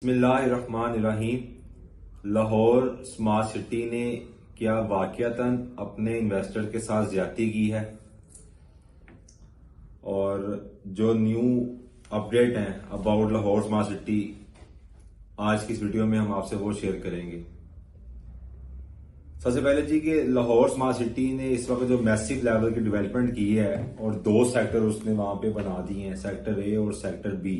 बिस्मिल्लाहिर्रहमानिर्रहीम। Lahore smart city ने क्या वाकयातन अपने इन्वेस्टर के साथ ज्यादती की है और जो न्यू अपडेट हैं अबाउट लाहौर स्मार्ट सिटी आज की इस वीडियो में हम आपसे वो शेयर करेंगे। सबसे पहले जी कि लाहौर स्मार्ट सिटी ने इस वक्त जो मैसिव लेवल की डेवलपमेंट की है और दो सेक्टर उसने वहां पे बना दिए हैं, सेक्टर ए और सेक्टर बी।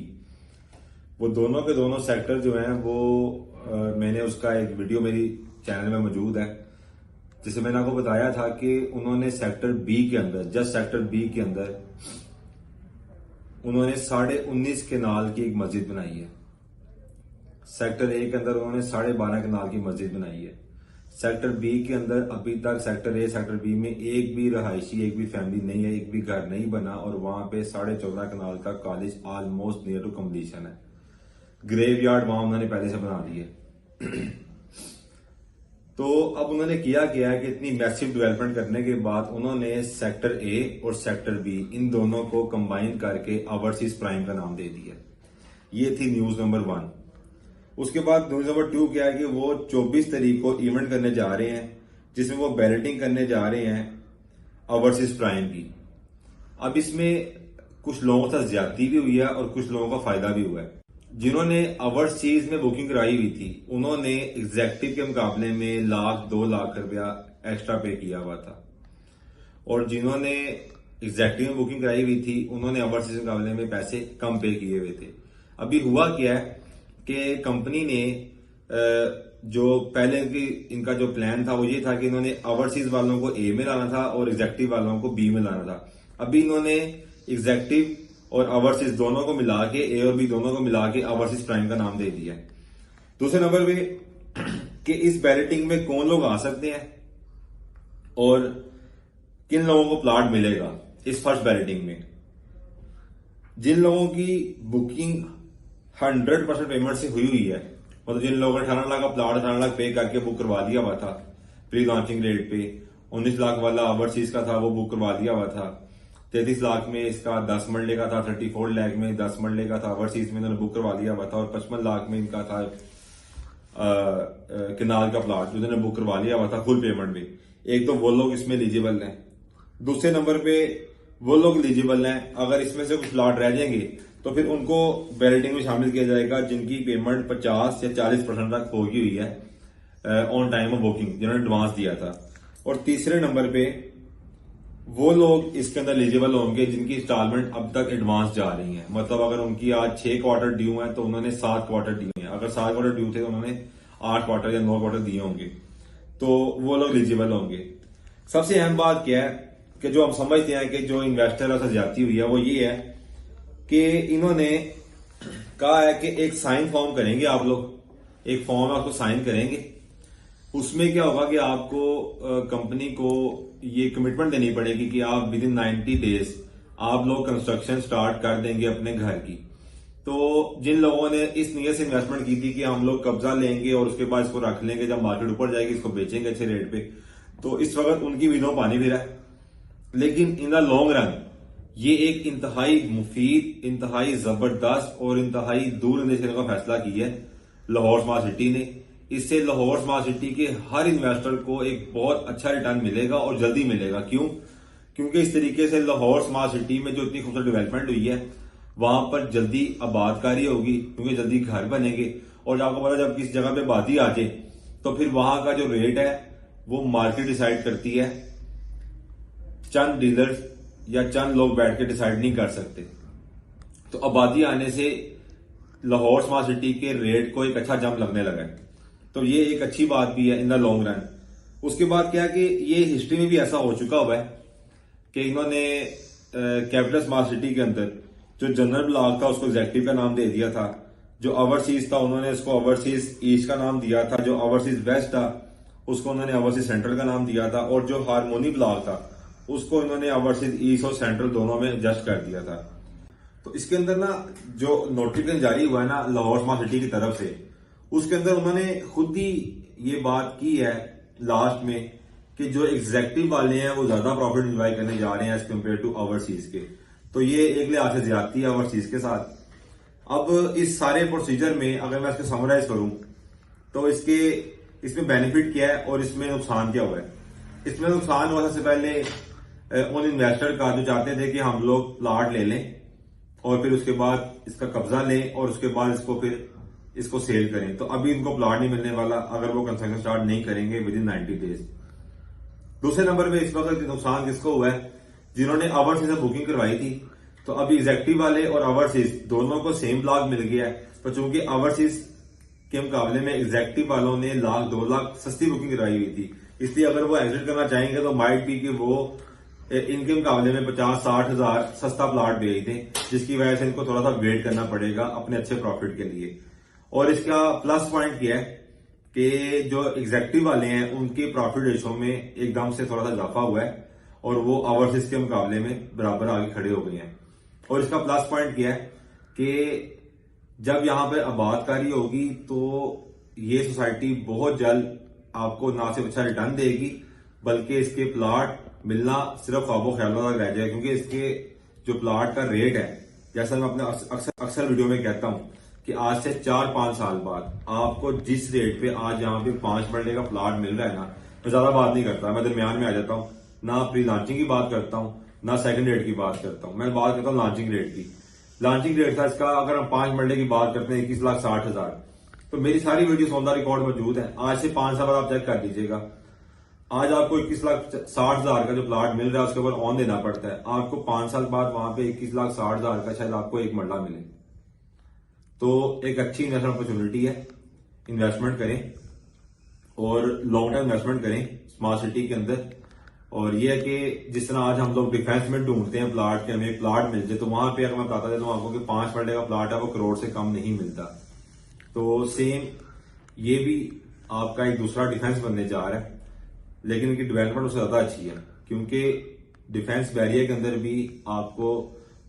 वो दोनों के दोनों सेक्टर जो हैं वो मैंने उसका एक वीडियो मेरी चैनल में मौजूद है जिसे मैंने आपको बताया था कि उन्होंने सेक्टर बी के अंदर, जस्ट सेक्टर बी के अंदर उन्होंने 19.5 केनाल की एक मस्जिद बनाई है। सेक्टर ए के अंदर उन्होंने 12.5 केनाल की मस्जिद बनाई है। सेक्टर बी के अंदर अभी तक सेक्टर ए सेक्टर बी में एक भी रहायशी, एक भी फैमिली नहीं है, एक भी घर नहीं बना और वहां पे 14.5 केनाल का college almost near to completion है। ग्रेवयार्ड वहां उन्होंने पहले से बना दिए। तो अब उन्होंने किया गया है कि इतनी मैसिव डेवलपमेंट करने के बाद उन्होंने सेक्टर ए और सेक्टर बी इन दोनों को कंबाइन करके ओवरसीज प्राइम का नाम दे दिया। ये थी न्यूज नंबर 1। उसके बाद न्यूज नंबर 2 क्या है कि वो 24 तारीख को इवेंट करने जा रहे हैं जिसमें वो बैलेटिंग करने जा रहे हैं ओवरसीज प्राइम की। अब इसमें कुछ लोगों के साथ ज्यादती भी हुई है और कुछ लोगों का फायदा भी हुआ है। जिन्होंने ओवरसीज में बुकिंग कराई हुई थी उन्होंने एग्जेक्टिव के मुकाबले में 1-2 लाख रुपया एक्स्ट्रा पे किया हुआ था और जिन्होंने एग्जेक्टिव में बुकिंग कराई हुई थी उन्होंने ओवरसीज के मुकाबले में पैसे कम पे किए हुए थे। अभी हुआ क्या है कि कंपनी ने जो पहले इनका जो प्लान था वो ये था कि इन्होंने ओवरसीज वालों को ए में लाना था और एग्जेक्टिव वालों को बी में लाना था। अभी इन्होंने एग्जेक्टिव और ओवरसीज दोनों को मिला के, ए और बी दोनों को मिला के ओवरसीज प्राइम का नाम दे दिया है। दूसरे नंबर पे कि इस बैलेटिंग में कौन लोग आ सकते हैं और किन लोगों को प्लॉट मिलेगा इस फर्स्ट बैलेटिंग में। जिन लोगों की बुकिंग 100% पेमेंट से हुई हुई है, मतलब जिन लोगों ने 18 लाख का प्लॉट 18 लाख पे करके बुक करवा लिया हुआ था प्री लॉन्चिंग रेट पे, 19 लाख वाला ओवरसीज का था वो बुक करवा लिया हुआ था, 33 लाख में इसका 10 मरले का था, 34 लाख में 10 मरले का था ओवरसीज में इन्होंने बुक करवा लिया हुआ था और 55 लाख में इनका था केनाल का प्लॉट जो इन्होंने बुक करवा लिया हुआ था फुल पेमेंट में। एक तो वो लोग इसमें एलिजिबल हैं। दूसरे नंबर पे वो लोग एलिजिबल हैं अगर इसमें से कुछ प्लॉट रह जाएंगे तो फिर उनको बैलेटिंग में शामिल किया जाएगा जिनकी पेमेंट 50 या 40% तक हो गई हुई है ऑन टाइम ऑफ बुकिंग, जिन्होंने एडवांस दिया था। और तीसरे नंबर पे वो लोग इसके अंदर एलिजिबल होंगे जिनकी इंस्टॉलमेंट अब तक एडवांस जा रही है। मतलब अगर उनकी आज 6 क्वार्टर ड्यू है तो उन्होंने 7 क्वार्टर दिए हैं, अगर 7 क्वार्टर ड्यू थे तो उन्होंने 8 क्वार्टर या 9 क्वार्टर दिए होंगे, तो वो लोग एलिजिबल होंगे। सबसे अहम बात क्या है कि जो हम समझते हैं कि जो इन्वेस्टर है ज्यादती हुई है वो ये है कि इन्होंने कहा है कि एक साइन फॉर्म करेंगे, आप लोग एक फॉर्म आपको साइन करेंगे। उसमें क्या होगा कि आपको कंपनी को ये कमिटमेंट देनी पड़ेगी कि आप विद इन 90 डेज आप लोग कंस्ट्रक्शन स्टार्ट कर देंगे अपने घर की। तो जिन लोगों ने इस नीयत से इन्वेस्टमेंट की थी कि हम लोग कब्जा लेंगे और उसके बाद इसको रख लेंगे, जब मार्केट ऊपर जाएगी इसको बेचेंगे अच्छे रेट पे, तो इस वक्त उनकी विदों पानी भी रहा है। लेकिन इन द लॉन्ग रन ये एक इंतहाई मुफीद, इंतहाई जबरदस्त और इंतहाई दूर अंदेश करने का फैसला किया है लाहौर स्मार्ट सिटी ने। इससे लाहौर स्मार्ट सिटी के हर इन्वेस्टर को एक बहुत अच्छा रिटर्न मिलेगा और जल्दी मिलेगा। क्यों? क्योंकि इस तरीके से लाहौर स्मार्ट सिटी में जो इतनी खूबसूरत डेवलपमेंट हुई है वहां पर जल्दी आबादकारी होगी, क्योंकि जल्दी घर बनेंगे। और आपको पता जब किसी जगह पे आबादी आ जाए तो फिर वहां का जो रेट है वो मार्केट डिसाइड करती है, चंद डीलर्स या चंद लोग बैठ के डिसाइड नहीं कर सकते। तो आबादी आने से लाहौर स्मार्ट सिटी के रेट को एक अच्छा जंप लगने लगा है, तो ये एक अच्छी बात भी है इन द लॉन्ग रन। उसके बाद क्या कि ये हिस्ट्री में भी ऐसा हो चुका हुआ है कि इन्होंने कैपिटल स्मार्ट सिटी के अंदर जो जनरल ब्लॉक था उसको एग्जेक्टिव का नाम दे दिया था, जो ओवरसीज था उन्होंने उसको ओवरसीज ईस्ट का नाम दिया था, जो ओवरसीज वेस्ट था उसको उन्होंने ओवरसीज सेंट्रल का नाम दिया था, और जो हारमोनी ब्लॉक था उसको इन्होंने ओवरसीज ईस्ट और सेंट्रल दोनों में एडजस्ट कर दिया था। तो इसके अंदर ना जो नोटिफिकेशन जारी हुआ है ना लाहौर स्मार्ट सिटी की तरफ से, उसके अंदर उन्होंने खुद ही ये बात की है लास्ट में कि जो एग्जेक्टिव वाले हैं वो ज्यादा प्रॉफिट एंजॉय करने जा रहे हैं एज कम्पेयर टू ओवरसीज के। तो ये एक लिहाज से ज्यादती है ओवरसीज के साथ। अब इस सारे प्रोसीजर में अगर मैं इसको समराइज करूं तो इसमें बेनिफिट क्या है और इसमें नुकसान क्या हुआ है। इसमें नुकसान हुआ सबसे पहले उन इन्वेस्टर का जो चाहते थे कि हम लोग प्लॉट ले लें और फिर उसके बाद इसका कब्जा लें और उसके बाद इसको सेल करें। तो अभी इनको प्लॉट नहीं मिलने वाला अगर वो कंस्ट्रक्शन स्टार्ट नहीं करेंगे विद इन 90 डेज। दूसरे नंबर पे इस वक्त नुकसान किसको हुआ है, जिन्होंने ओवरसीज से बुकिंग करवाई थी। तो अभी एग्जेक्टिव वाले और ओवरसीज दोनों को सेम ब्लॉक मिल गया है। तो चूंकि ओवरसीज के मुकाबले में एग्जेक्टिव वालों ने 1,00,000-2,00,000 सस्ती बुकिंग करवाई हुई थी, इसलिए अगर वो एग्जिट करना चाहेंगे तो माइट बी कि वो इनके मुकाबले में 50-60 हजार सस्ता प्लॉट भेज दें, जिसकी वजह से इनको थोड़ा सा वेट करना पड़ेगा अपने अच्छे प्रॉफिट के लिए। और इसका प्लस पॉइंट क्या है कि जो एग्जेक्टिव वाले हैं उनके प्रॉफिट रेशो में एकदम से थोड़ा सा इजाफा हुआ है और वो ओवरसीज के मुकाबले में बराबर आगे खड़े हो गए हैं। और इसका प्लस पॉइंट क्या है कि जब यहां पर आबादकारी होगी तो ये सोसाइटी बहुत जल्द आपको ना सिर्फ अच्छा रिटर्न देगी बल्कि इसके प्लॉट मिलना सिर्फ ख्वाबो ख्यालों तक रह जाएगा। क्योंकि इसके जो प्लॉट का रेट है, जैसा मैं अपने अक्सर वीडियो में कहता हूं कि आज से 4-5 साल बाद आपको जिस रेट पे आज यहाँ पे 5 मरले का प्लॉट मिल रहा है ना, मैं ज्यादा बात नहीं करता, मैं दरमियान में आ जाता हूँ, ना प्री लॉन्चिंग की बात करता हूँ ना सेकंड रेट की बात करता हूँ, मैं बात करता हूँ लॉन्चिंग रेट की। लॉन्चिंग रेट था इसका, अगर हम 5 मरले की बात करते हैं 21,60,000। तो मेरी सारी वीडियो ऑन द रिकॉर्ड मौजूद है, आज से 5 साल बाद आप चेक कर लीजिएगा। आज आपको 21,60,000 का जो प्लॉट मिल रहा है उसके ऊपर ऑन देना पड़ता है, आपको 5 साल बाद वहां पे 21,60,000 का शायद आपको एक मरला मिले। तो एक अच्छी इन्वेस्टमेंट अपॉर्चुनिटी है, इन्वेस्टमेंट करें और लॉन्ग टर्म इन्वेस्टमेंट करें स्मार्ट सिटी के अंदर। और ये है कि जिस तरह आज हम लोग डिफेंस में ढूंढते हैं प्लॉट के, हमें प्लॉट मिल जाए, तो वहां पे अगर मैं बताता देता हूँ आपको कि 5 मरले का प्लॉट है वो करोड़ से कम नहीं मिलता। तो सेम ये भी आपका एक दूसरा डिफेंस बनने जा रहा है, लेकिन इनकी डेवलपमेंट उससे ज्यादा अच्छी है क्योंकि डिफेंस बैरियर के अंदर भी आपको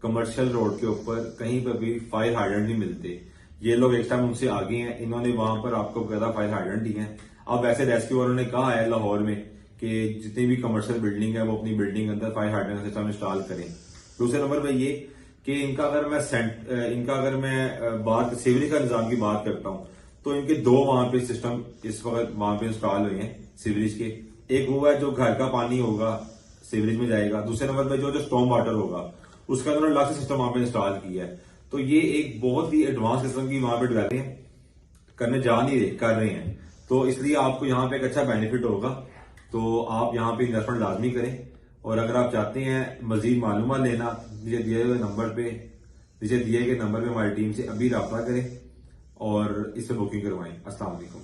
कमर्शियल रोड के ऊपर कहीं पर भी फायर हाइड्रेंट नहीं मिलते। ये लोग एक टाइम उनसे आगे हैं, इन्होंने वहां पर आपको ज्यादा फायर हाइड्रेंट दिए हैं। अब वैसे रेस्क्यू वालों ने कहा है लाहौर में कि जितनी भी कमर्शियल बिल्डिंग है वो अपनी बिल्डिंग के अंदर फायर हाइड्रेंट सिस्टम इंस्टॉल करें। दूसरे नंबर पर ये कि इनका अगर मैं बात सीवरेज का निजाम की बात करता हूं तो इनके 2 वहां पे सिस्टम इस वक्त वहां पे इंस्टॉल हुए हैं सीवरेज के। एक वो है जो घर का पानी होगा सीवरेज में जाएगा, दूसरे नंबर पे जो स्टॉर्म वाटर होगा उसका उन्होंने अलग से सिस्टम वहां पे इंस्टॉल किया है। तो ये एक बहुत ही एडवांस किस्म की वहां पे डेवलपमेंट करने कर रहे हैं। तो इसलिए आपको यहाँ पे एक अच्छा बेनिफिट होगा, तो आप यहाँ पे इन्वेस्टमेंट लाजमी करें। और अगर आप चाहते हैं मजीद मालूमात लेना, नीचे दिए गए नंबर पे हमारी टीम से अभी रब्ता करें और इससे बुकिंग करवाएं। अस्सलाम वालेकुम।